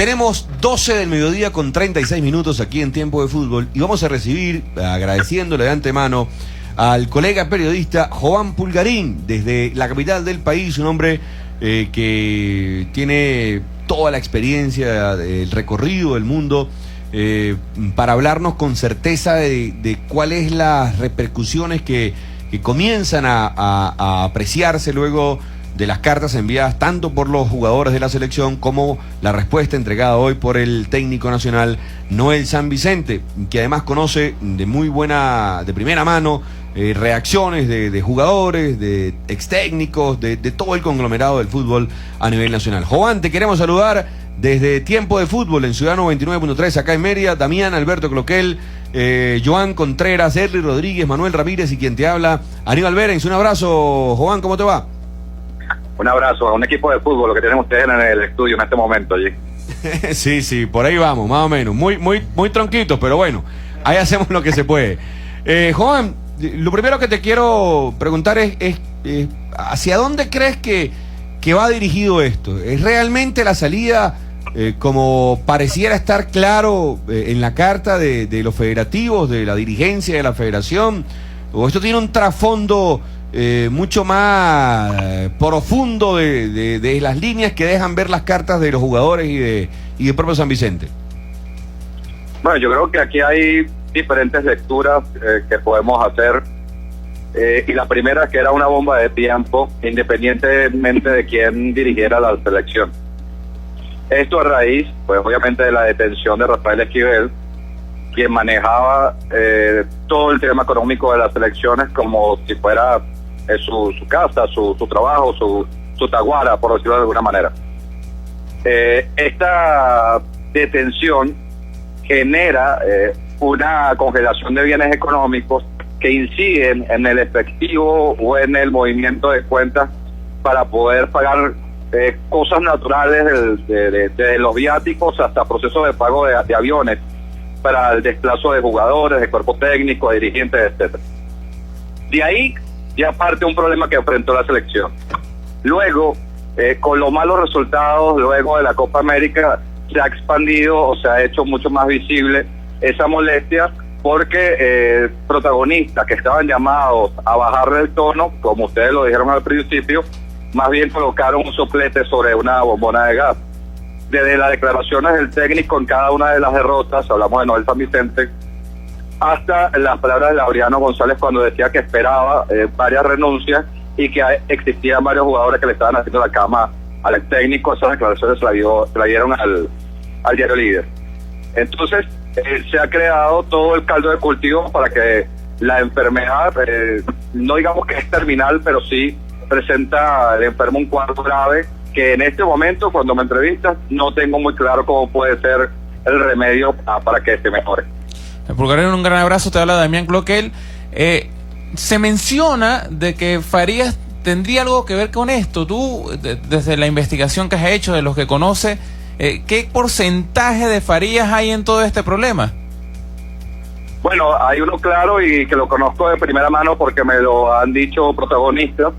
Tenemos 12 del mediodía con 36 minutos aquí en Tiempo de Fútbol y vamos a recibir, agradeciéndole de antemano, al colega periodista Joan Pulgarín, desde la capital del país, un hombre que tiene toda la experiencia, el recorrido del mundo, para hablarnos con certeza de cuáles las repercusiones que comienzan a apreciarse luego de las cartas enviadas tanto por los jugadores de la selección como la respuesta entregada hoy por el técnico nacional Noel San Vicente, que además conoce de primera mano reacciones de jugadores, de ex técnicos, de todo el conglomerado del fútbol a nivel nacional. Joan, te queremos saludar desde Tiempo de Fútbol en Ciudad 99.3 acá en Mérida. Damián Alberto Cloquel, Joan Contreras, Erly Rodríguez, Manuel Ramírez y quien te habla, Aníbal Berens. Un abrazo, Joan, ¿cómo te va? Un abrazo a un equipo de fútbol, lo que tienen ustedes en el estudio en este momento allí. Sí, por ahí vamos, más o menos. Muy tronquitos, pero bueno, ahí hacemos lo que se puede. Joan, lo primero que te quiero preguntar es ¿hacia dónde crees que va dirigido esto? ¿Es realmente la salida, como pareciera estar claro en la carta de los federativos, de la dirigencia de la federación? ¿O esto tiene un trasfondo mucho más profundo de las líneas que dejan ver las cartas de los jugadores y de propio San Vicente? Bueno, yo creo que aquí hay diferentes lecturas que podemos hacer, y la primera, que era una bomba de tiempo independientemente de quién dirigiera la selección. Esto a raíz, pues obviamente, de la detención de Rafael Esquivel, quien manejaba todo el tema económico de las selecciones como si fuera su casa, su trabajo, su taguara, por decirlo de alguna manera. Esta detención genera una congelación de bienes económicos que inciden en el efectivo o en el movimiento de cuentas para poder pagar cosas naturales, desde los viáticos hasta procesos de pago de aviones para el desplazo de jugadores, de cuerpo técnico, de dirigentes, etcétera. De ahí ya parte un problema que enfrentó la selección. Luego, con los malos resultados, luego de la Copa América, se ha expandido o se ha hecho mucho más visible esa molestia, porque protagonistas que estaban llamados a bajarle el tono, como ustedes lo dijeron al principio, más bien colocaron un soplete sobre una bombona de gas. Desde las declaraciones del técnico en cada una de las derrotas, hablamos de Noel San Vicente, hasta las palabras de Laureano González cuando decía que esperaba varias renuncias y que existían varios jugadores que le estaban haciendo la cama al técnico. Esas declaraciones se la dieron al diario Líder. Entonces se ha creado todo el caldo de cultivo para que la enfermedad, no digamos que es terminal, pero sí presenta al enfermo un cuadro grave, que en este momento, cuando me entrevistas, no tengo muy claro cómo puede ser el remedio para que se mejore. Pulgarín, un gran abrazo, te habla Damián Cloquel. Se menciona de que Farías tendría algo que ver con esto. Tú, desde la investigación que has hecho, de los que conoce, ¿qué porcentaje de Farías hay en todo este problema? Bueno, hay uno claro y que lo conozco de primera mano porque me lo han dicho protagonistas.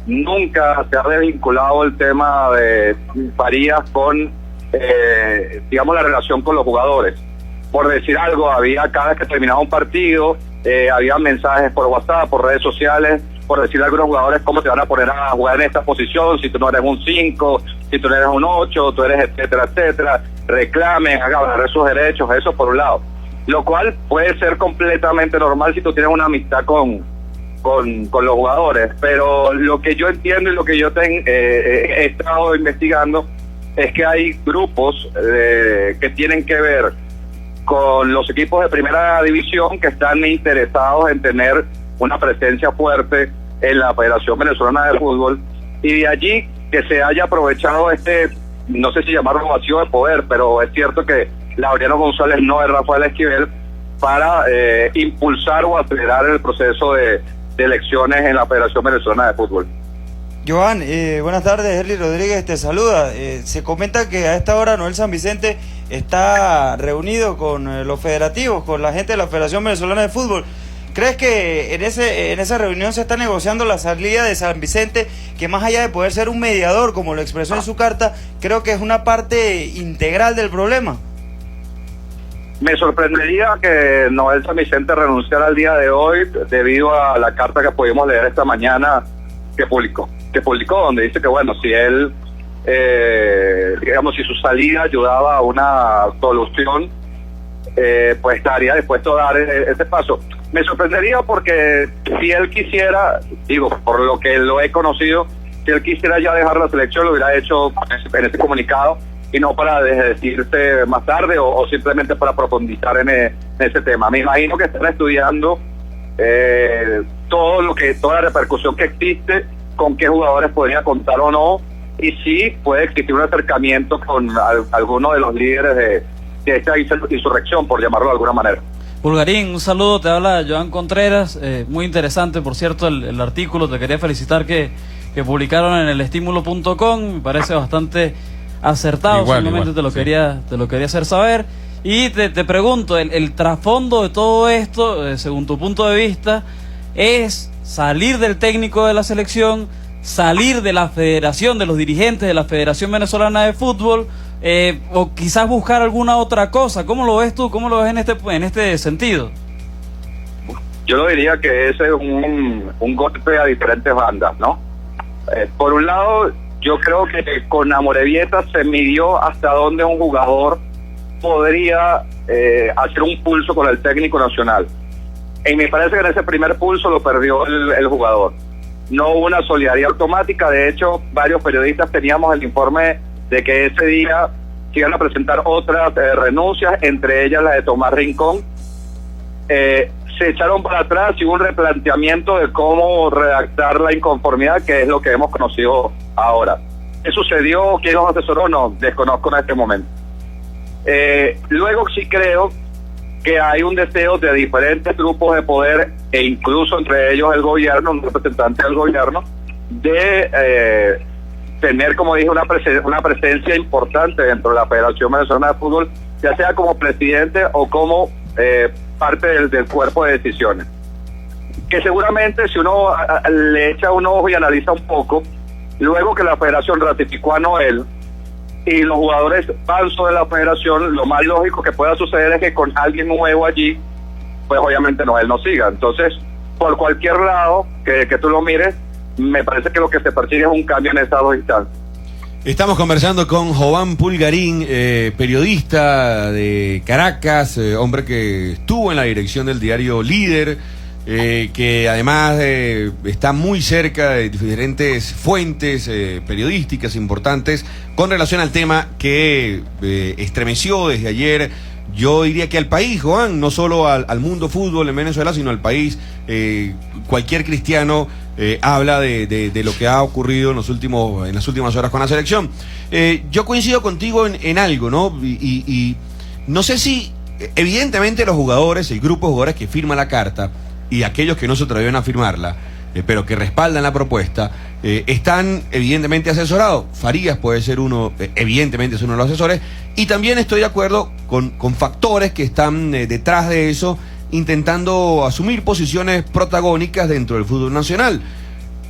Nunca se ha desvinculado el tema de Farías con, digamos, la relación con los jugadores. Por decir algo, había cada vez que terminaba un partido, había mensajes por WhatsApp, por redes sociales, por decir a algunos jugadores cómo te van a poner a jugar en esta posición, si tú no eres un 5, si tú no eres un 8, tú eres etcétera, reclamen, hagan valer sus derechos, eso por un lado. Lo cual puede ser completamente normal si tú tienes una amistad con los jugadores, pero lo que yo entiendo y lo que yo he estado investigando es que hay grupos que tienen que ver con los equipos de primera división que están interesados en tener una presencia fuerte en la Federación Venezolana de Fútbol, y de allí que se haya aprovechado no sé si llamarlo vacío de poder, pero es cierto que Laureano González no es Rafael Esquivel, para impulsar o acelerar el proceso de elecciones en la Federación Venezolana de Fútbol. Joan, buenas tardes, Erly Rodríguez te saluda. Se comenta que a esta hora Noel San Vicente está reunido con los federativos, con la gente de la Federación Venezolana de Fútbol. ¿Crees que en esa reunión se está negociando la salida de San Vicente, que más allá de poder ser un mediador, como lo expresó en su carta, creo que es una parte integral del problema? Me sorprendería que Noel San Vicente renunciara al día de hoy debido a la carta que pudimos leer esta mañana que publicó, donde dice que bueno, si él, digamos, si su salida ayudaba a una solución, pues estaría dispuesto a dar ese paso. Me sorprendería porque si él quisiera, digo, por lo que lo he conocido, si él quisiera ya dejar la selección, lo hubiera hecho en ese comunicado y no para decirse más tarde o simplemente para profundizar en ese tema. Me imagino que están estudiando toda la repercusión que existe, con qué jugadores podría contar o no, y si puede existir un acercamiento con alguno de los líderes de esta insurrección, por llamarlo de alguna manera. Pulgarín, un saludo, te habla Joan Contreras, muy interesante, por cierto, el artículo, te quería felicitar que publicaron en el estímulo.com, me parece bastante acertado, simplemente te lo quería hacer saber. Y te pregunto, el trasfondo de todo esto, según tu punto de vista, es salir del técnico de la selección, salir de la federación, de los dirigentes de la Federación Venezolana de Fútbol, o quizás buscar alguna otra cosa. ¿Cómo lo ves tú? ¿Cómo lo ves en este sentido? Yo lo diría que ese es un golpe a diferentes bandas, ¿no? Por un lado, yo creo que con Amorebieta se midió hasta dónde un jugador podría hacer un pulso con el técnico nacional. Y me parece que en ese primer pulso lo perdió el jugador. No hubo una solidaridad automática. De hecho, varios periodistas teníamos el informe de que ese día se iban a presentar otras renuncias, entre ellas la de Tomás Rincón. Se echaron para atrás y hubo un replanteamiento de cómo redactar la inconformidad, que es lo que hemos conocido ahora. ¿Qué sucedió? ¿Quién los asesoró? No, desconozco en este momento. Luego sí creo que hay un deseo de diferentes grupos de poder, e incluso entre ellos el gobierno, un representante del gobierno, de tener, como dije, una presencia importante dentro de la Federación Venezolana de Fútbol, ya sea como presidente o como parte del cuerpo de decisiones. Que seguramente si uno le echa un ojo y analiza un poco, luego que la Federación ratificó a Noel y los jugadores van sobre la Federación, lo más lógico que pueda suceder es que con alguien nuevo allí, pues obviamente Noel no siga. Entonces, por cualquier lado que tú lo mires, me parece que lo que se persigue es un cambio en estas dos instancias. Estamos conversando con Jovan Pulgarín, periodista de Caracas, hombre que estuvo en la dirección del diario Líder, que además está muy cerca de diferentes fuentes periodísticas importantes con relación al tema que estremeció desde ayer. Yo diría que al país, Joan, no solo al mundo fútbol en Venezuela, sino al país. Cualquier cristiano habla de lo que ha ocurrido en las últimas horas con la selección. Yo coincido contigo en algo, ¿no? Y no sé si, evidentemente, los jugadores, el grupo de jugadores que firma la carta y aquellos que no se atrevieron a firmarla, pero que respaldan la propuesta, están evidentemente asesorados. Farías puede ser uno, evidentemente es uno de los asesores, y también estoy de acuerdo con factores que están detrás de eso, intentando asumir posiciones protagónicas dentro del fútbol nacional.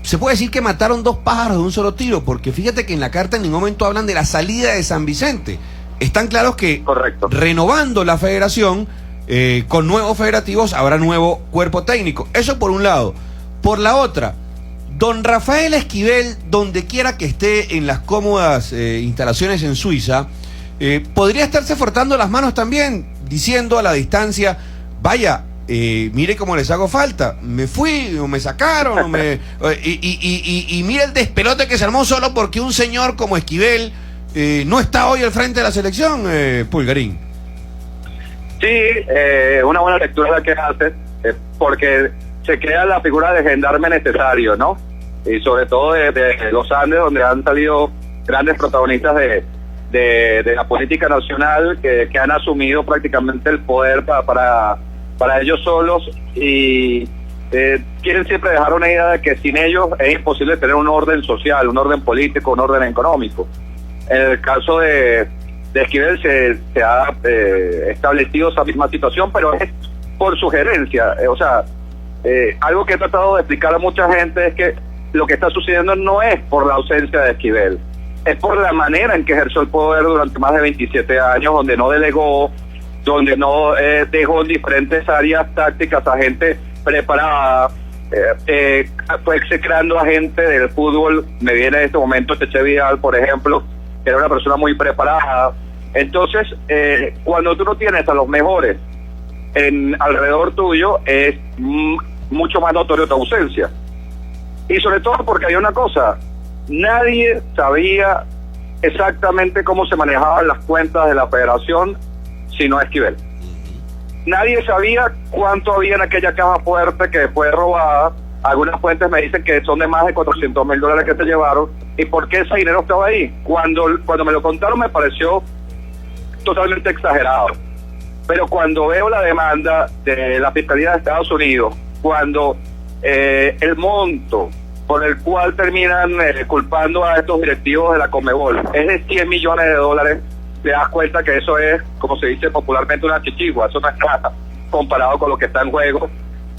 Se puede decir que mataron dos pájaros de un solo tiro, porque fíjate que en la carta en ningún momento hablan de la salida de San Vicente. Están claros que, correcto, renovando la federación, con nuevos federativos habrá nuevo cuerpo técnico. Eso por un lado. Por la otra, don Rafael Esquivel, donde quiera que esté en las cómodas instalaciones en Suiza, podría estarse frotando las manos también, diciendo a la distancia: vaya, mire cómo les hago falta, me fui o me sacaron y mire el despelote que se armó solo porque un señor como Esquivel no está hoy al frente de la selección, Pulgarín. Sí, una buena lectura la que hace, porque se crea la figura de gendarme necesario, ¿no? Y sobre todo de los Andes, donde han salido grandes protagonistas de la política nacional que han asumido prácticamente el poder para ellos solos, y quieren siempre dejar una idea de que sin ellos es imposible tener un orden social, un orden político, un orden económico. En el caso de Esquivel se ha establecido esa misma situación, pero es por sugerencia. O sea, algo que he tratado de explicar a mucha gente es que lo que está sucediendo no es por la ausencia de Esquivel, es por la manera en que ejerció el poder durante más de 27 años, donde no delegó, donde no dejó en diferentes áreas tácticas a gente preparada, fue execrando a gente del fútbol. Me viene en este momento Cheche Vidal, por ejemplo, que era una persona muy preparada. Entonces, cuando tú no tienes a los mejores alrededor tuyo, es mucho más notorio tu ausencia. Y sobre todo porque hay una cosa, nadie sabía exactamente cómo se manejaban las cuentas de la federación si no Esquivel. Nadie sabía cuánto había en aquella caja fuerte que fue robada. Algunas fuentes me dicen que son de más de $400,000 que se llevaron. ¿Y por qué ese dinero estaba ahí? Cuando me lo contaron me pareció totalmente exagerado. Pero cuando veo la demanda de la Fiscalía de Estados Unidos, cuando el monto por el cual terminan culpando a estos directivos de la Conmebol es de $100 millones, te das cuenta que eso es, como se dice popularmente, una chichigua. Eso no es nada comparado con lo que está en juego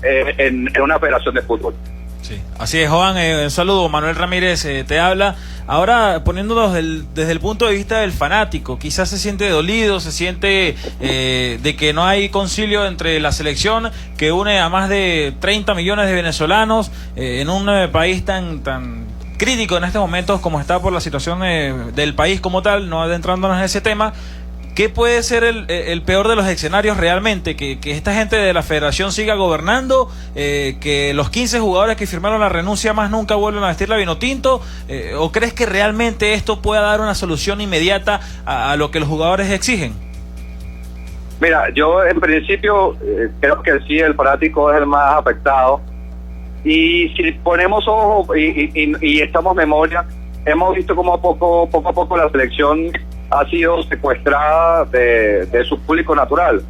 en una federación de fútbol. Sí, así es, Joan. Un saludo, Manuel Ramírez te habla. Ahora, poniéndonos desde el punto de vista del fanático, quizás se siente dolido, se siente de que no hay concilio entre la selección que une a más de 30 millones de venezolanos en un país tan crítico en estos momentos como está por la situación del país como tal, no adentrándonos en ese tema. ¿Qué puede ser el peor de los escenarios realmente? ¿Que esta gente de la federación siga gobernando? ¿Que los 15 jugadores que firmaron la renuncia más nunca vuelvan a vestir la vinotinto? ¿O crees que realmente esto pueda dar una solución inmediata a lo que los jugadores exigen? Mira, yo en principio creo que sí, el fanático es el más afectado. Y si ponemos ojo y echamos memoria, hemos visto cómo poco a poco la selección ha sido secuestrada de su público natural.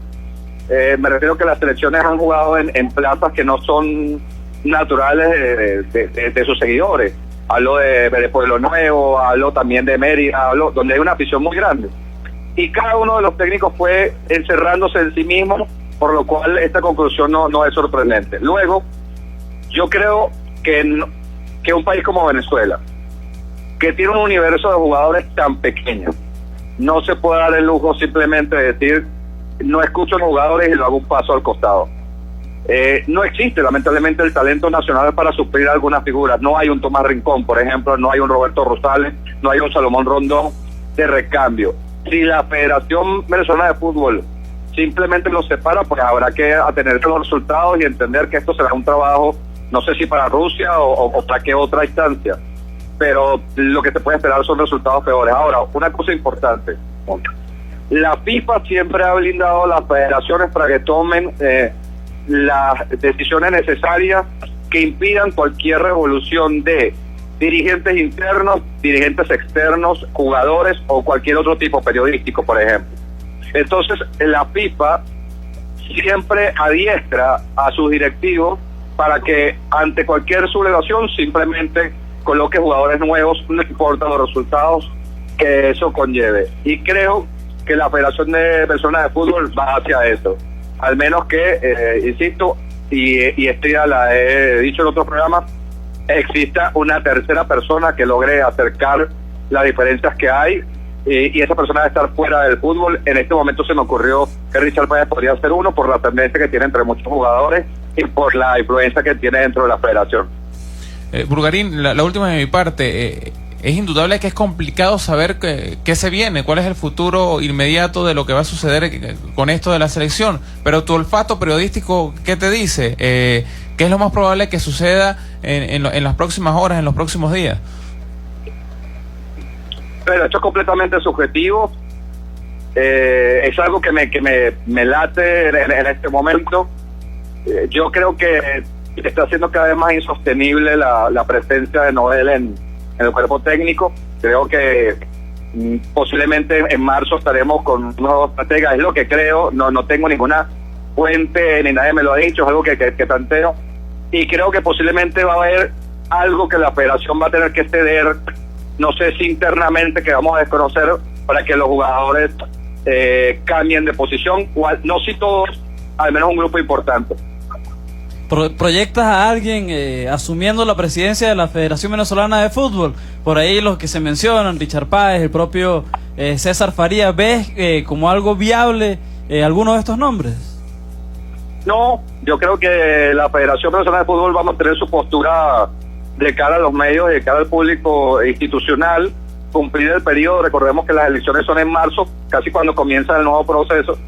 Me refiero que las selecciones han jugado en plazas que no son naturales de sus seguidores. Hablo de Pueblo Nuevo, hablo también de Mérida, donde hay una afición muy grande. Y cada uno de los técnicos fue encerrándose en sí mismo, por lo cual esta conclusión no es sorprendente. Luego, yo creo que un país como Venezuela, que tiene un universo de jugadores tan pequeño, no se puede dar el lujo simplemente de decir, no escucho a los jugadores y lo hago un paso al costado. No existe, lamentablemente, el talento nacional para suplir algunas figuras. No hay un Tomás Rincón, por ejemplo, no hay un Roberto Rosales, no hay un Salomón Rondón de recambio. Si la Federación Venezolana de Fútbol simplemente los separa, pues habrá que atenerse a los resultados y entender que esto será un trabajo, no sé si para Rusia o para qué otra instancia, pero lo que se puede esperar son resultados peores. Ahora, una cosa importante, la FIFA siempre ha blindado a las federaciones para que tomen las decisiones necesarias que impidan cualquier revolución de dirigentes internos, dirigentes externos, jugadores o cualquier otro tipo periodístico, por ejemplo. Entonces, la FIFA siempre adiestra a sus directivos para que ante cualquier sublevación simplemente coloque jugadores nuevos, no importa los resultados que eso conlleve. Y creo que la Federación de Personas de Fútbol va hacia eso. Al menos que, insisto, y esto ya la he dicho en otros programas, exista una tercera persona que logre acercar las diferencias que hay y esa persona debe estar fuera del fútbol. En este momento se me ocurrió que Richard Páez podría ser uno por la tendencia que tiene entre muchos jugadores y por la influencia que tiene dentro de la federación. Bulgarín, la última de mi parte. Es indudable que es complicado saber qué se viene, cuál es el futuro inmediato de lo que va a suceder con esto de la selección, pero tu olfato periodístico, ¿qué te dice? ¿Qué es lo más probable que suceda en las próximas horas, en los próximos días? Pero esto es completamente subjetivo. Es algo que me late en este momento. Yo creo que está haciendo cada vez más insostenible la presencia de Noel en el cuerpo técnico. Creo que posiblemente en marzo estaremos con un nuevo estratega, es lo que creo. No tengo ninguna fuente ni nadie me lo ha dicho, es algo que planteo, y creo que posiblemente va a haber algo que la federación va a tener que ceder, no sé si internamente, que vamos a desconocer, para que los jugadores cambien de posición, no si todos, al menos un grupo importante. ¿Proyectas a alguien asumiendo la presidencia de la Federación Venezolana de Fútbol? Por ahí los que se mencionan, Richard Páez, el propio César Farías, ¿ves como algo viable alguno de estos nombres? No, yo creo que la Federación Venezolana de Fútbol va a mantener su postura de cara a los medios, de cara al público institucional, cumplir el periodo. Recordemos que las elecciones son en marzo, casi cuando comienza el nuevo proceso.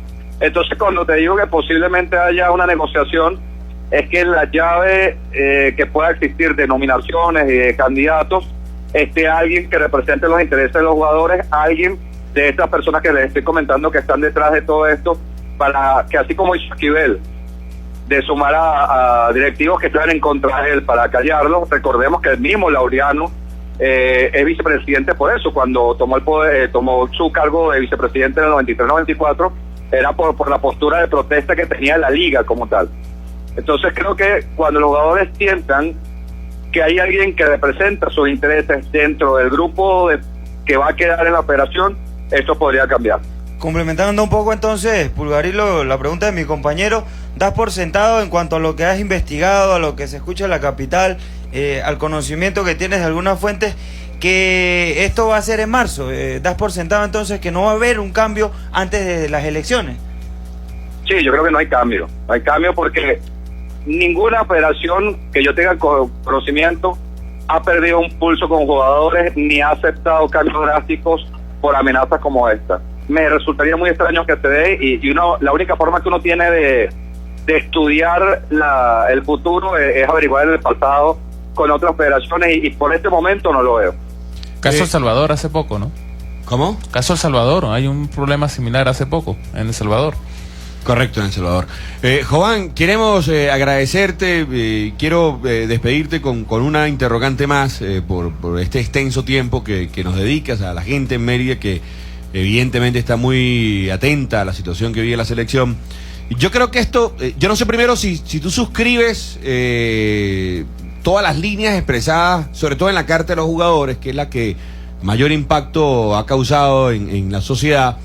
Entonces, cuando te digo que posiblemente haya una negociación, es que la llave que pueda existir de nominaciones y de candidatos esté alguien que represente los intereses de los jugadores, alguien de estas personas que les estoy comentando que están detrás de todo esto, para que, así como hizo Esquivel, de sumar a directivos que están en contra de él para callarlos. Recordemos que el mismo Laureano es vicepresidente por eso. Cuando tomó el poder, tomó su cargo de vicepresidente en el 93-94, era por la postura de protesta que tenía la liga como tal. Entonces creo que cuando los jugadores sientan que hay alguien que representa sus intereses dentro del grupo que va a quedar en la operación, esto podría cambiar. Complementando un poco entonces, Pulgarilo, la pregunta de mi compañero, ¿das por sentado en cuanto a lo que has investigado, a lo que se escucha en la capital, al conocimiento que tienes de algunas fuentes, que esto va a ser en marzo? ¿Das por sentado entonces que no va a haber un cambio antes de las elecciones? Sí, yo creo que no hay cambio. No hay cambio porque ninguna federación que yo tenga conocimiento ha perdido un pulso con jugadores ni ha aceptado cambios drásticos por amenazas como esta. Me resultaría muy extraño que se dé y la única forma que uno tiene de estudiar el futuro es averiguar en el pasado con otras federaciones y por este momento no lo veo. Caso El Salvador hace poco, ¿no? ¿Cómo? Caso El Salvador, hay un problema similar hace poco en El Salvador. Correcto, en El Salvador. Jovan, queremos agradecerte, quiero despedirte con una interrogante más por este extenso tiempo que nos dedicas a la gente en Mérida que evidentemente está muy atenta a la situación que vive la selección. Yo creo que esto, yo no sé primero si tú suscribes todas las líneas expresadas, sobre todo en la carta de los jugadores, que es la que mayor impacto ha causado en la sociedad.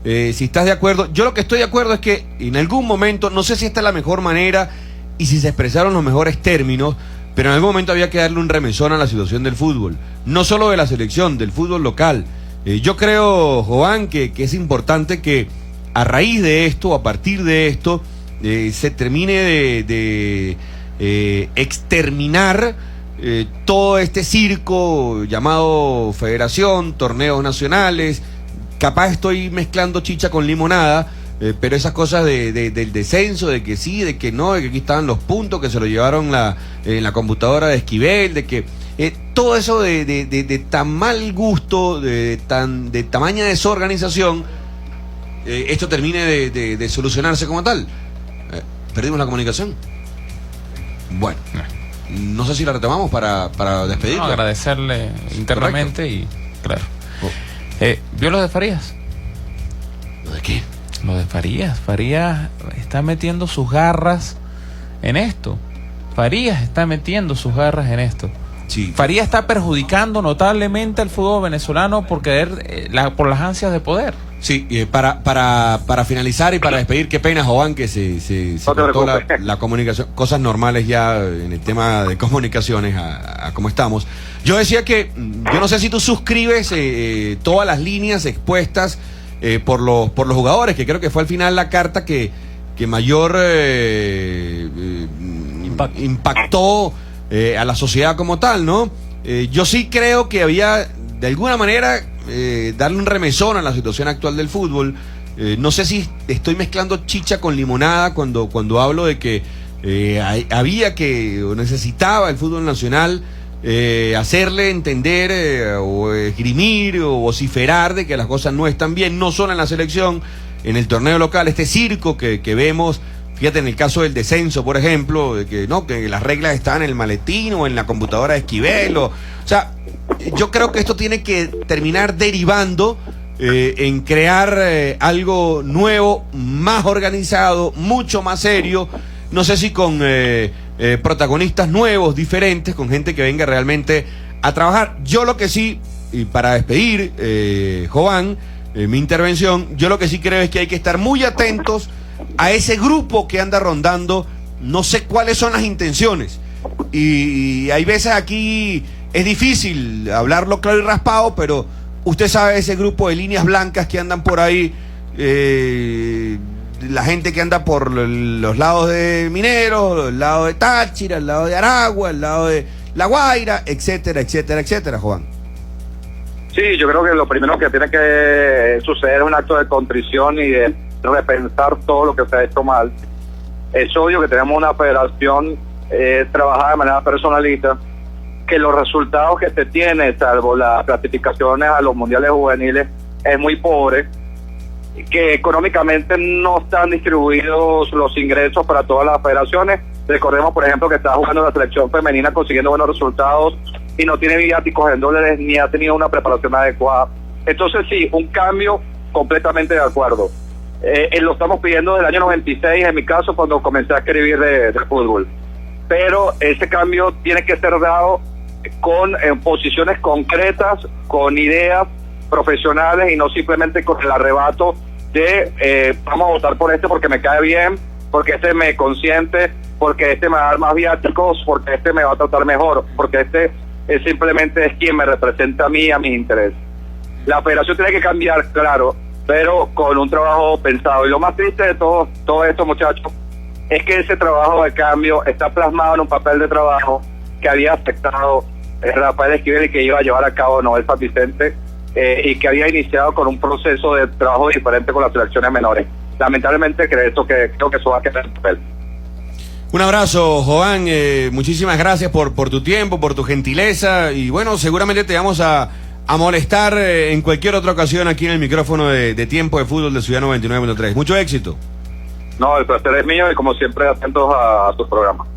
Si estás de acuerdo, yo lo que estoy de acuerdo es que en algún momento, no sé si esta es la mejor manera y si se expresaron los mejores términos, pero en algún momento había que darle un remesón a la situación del fútbol, no solo de la selección, del fútbol local. Yo creo, Jovan, que es importante que a raíz de esto, a partir de esto, se termine de exterminar todo este circo llamado federación, torneos nacionales. Capaz estoy mezclando chicha con limonada, pero esas cosas del descenso, de que sí, de que no, de que aquí estaban los puntos, que se lo llevaron en la computadora de Esquivel, de que todo eso de tan mal gusto, de tamaña desorganización, esto termine de solucionarse como tal. ¿Perdimos la comunicación? Bueno, no sé si la retomamos para despedirla. No, agradecerle internamente. Correcto. Y claro. ¿Vio lo de Farías? ¿Lo de qué? Lo de Farías. Farías está metiendo sus garras en esto. Farías está metiendo sus garras en esto. Sí. Farías está perjudicando notablemente al fútbol venezolano por las ansias de poder. Sí, para finalizar y para despedir, qué pena, Jovan, que se cortó la comunicación, cosas normales ya en el tema de comunicaciones a cómo estamos. Yo decía que, yo no sé si tú suscribes todas las líneas expuestas por los jugadores, que creo que fue al final la carta que mayor impactó a la sociedad como tal, ¿no? Yo sí creo que había, de alguna manera, darle un remesón a la situación actual del fútbol. No sé si estoy mezclando chicha con limonada cuando hablo de que había que o necesitaba el fútbol nacional hacerle entender o esgrimir o vociferar de que las cosas no están bien, no solo en la selección, en el torneo local, este circo que vemos. Fíjate, en el caso del descenso, por ejemplo, de que las reglas están en el maletín o en la computadora de Esquivel. O sea, yo creo que esto tiene que terminar derivando en crear algo nuevo, más organizado, mucho más serio. No sé si con protagonistas nuevos, diferentes, con gente que venga realmente a trabajar. Yo lo que sí, y para despedir, Jovan, mi intervención, yo lo que sí creo es que hay que estar muy atentos a ese grupo que anda rondando no sé cuáles son las intenciones. Y hay veces aquí es difícil hablarlo claro y raspado, pero usted sabe ese grupo de líneas blancas que andan por ahí, la gente que anda por los lados de Mineros, el lado de Táchira, el lado de Aragua, el lado de La Guaira, etcétera, etcétera, etcétera, Juan. Sí, yo creo que lo primero que tiene que suceder es un acto de contrición y de repensar todo lo que se ha hecho mal. Es obvio que tenemos una federación trabajada de manera personalista, que los resultados que se tiene, salvo las clasificaciones a los mundiales juveniles, es muy pobre, que económicamente no están distribuidos los ingresos para todas las federaciones. Recordemos, por ejemplo, que está jugando la selección femenina consiguiendo buenos resultados y no tiene viáticos en dólares ni ha tenido una preparación adecuada. Entonces sí, un cambio completamente de acuerdo. Lo estamos pidiendo desde el año 96, en mi caso, cuando comencé a escribir de fútbol. Pero ese cambio tiene que ser dado con posiciones concretas, con ideas profesionales y no simplemente con el arrebato de vamos a votar por este porque me cae bien, porque este me consiente, porque este me va a dar más viáticos, porque este me va a tratar mejor, porque este simplemente es quien me representa a mí, a mis intereses. La federación tiene que cambiar, claro, pero con un trabajo pensado. Y lo más triste de todo esto, muchachos, es que ese trabajo de cambio está plasmado en un papel de trabajo que había aceptado Rafael Esquivel y que iba a llevar a cabo Noel San Vicente, y que había iniciado con un proceso de trabajo diferente con las selecciones menores. Lamentablemente creo que eso va a quedar en papel. Un abrazo, Joan, muchísimas gracias por tu tiempo, por tu gentileza, y bueno, seguramente te vamos a molestar en cualquier otra ocasión aquí en el micrófono de Tiempo de Fútbol de Ciudad 99.3. Mucho éxito. No, el placer es mío y como siempre atentos a tus programas.